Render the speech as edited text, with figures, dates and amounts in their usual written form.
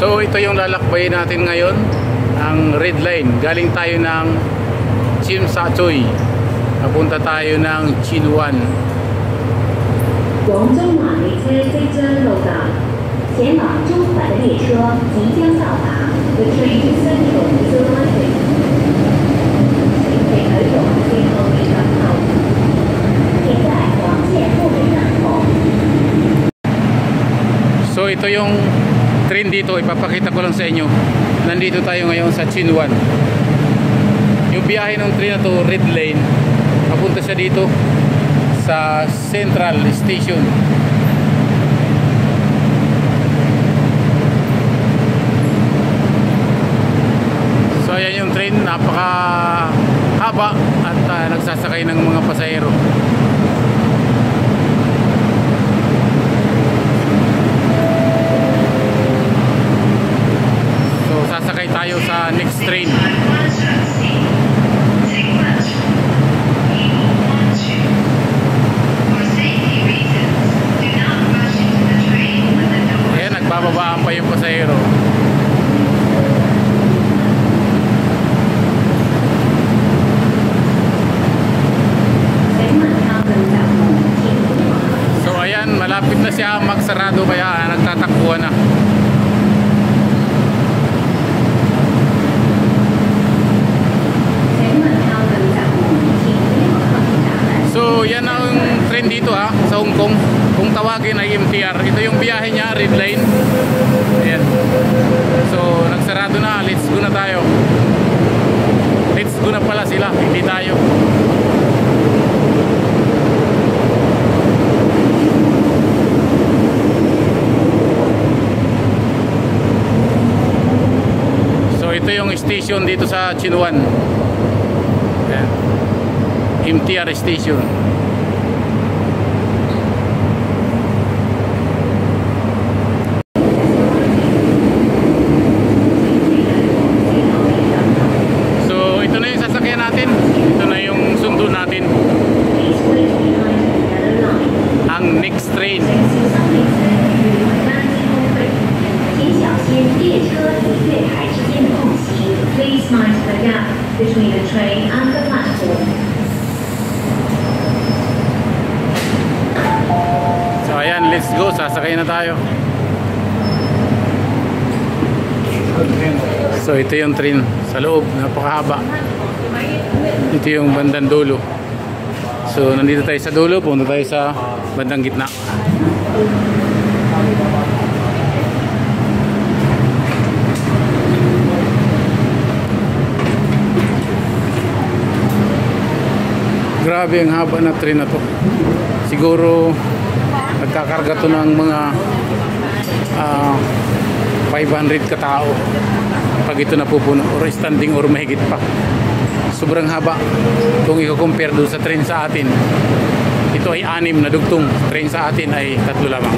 So ito yung lalakbayin natin ngayon, ang Red Line. Galing tayo ng Tsim Sha Tsui, papunta tayo ng Chinwan. 往中环列車即將到達，前往中環的列車即將到達。The train is scheduled to arrive. 請記取黃線後面等候。現在黃線後面等候。So ito yung train dito, ipapakita ko lang sa inyo. Nandito tayo ngayon sa Chinwan. Yung biyahe ng train na to, Red Line, papunta siya dito sa Central Station. So ayan yung train, napaka haba at nagsasakay ng mga pasahero. So sasakay tayo sa next train. Bababaan pa yung pasahero. So ayan, malapit na siya magsarado kaya nagtatakbuhan na. So yan ang train dito sa Hong Kong. Kung tawagin ay MTR. Ito yung biyahe niya, Red Line. Ayan. So nagsarado na, let's go na tayo. Let's go na pala sila, hindi tayo. So ito yung station dito sa Chinwan. Ayan. MTR station. So ito na yung sasakyan natin. Ito na yung sundo natin. Ang next train. Please mind the gap between the train and the platform. So ayan, let's go, sasakay na tayo. So ito yung train sa loob, napakahaba. Ito yung bandang dulo. So nandito tayo sa dulo, punta tayo sa bandang gitna. Grabe ang haba na train na to. Siguro nagkakarga to ng mga 500 katao pag ito napupuno or standing or mahigit pa. Sobrang haba kung i-compare doon sa train sa atin. Ito ay 6 na dugtong, train sa atin ay 3 lamang.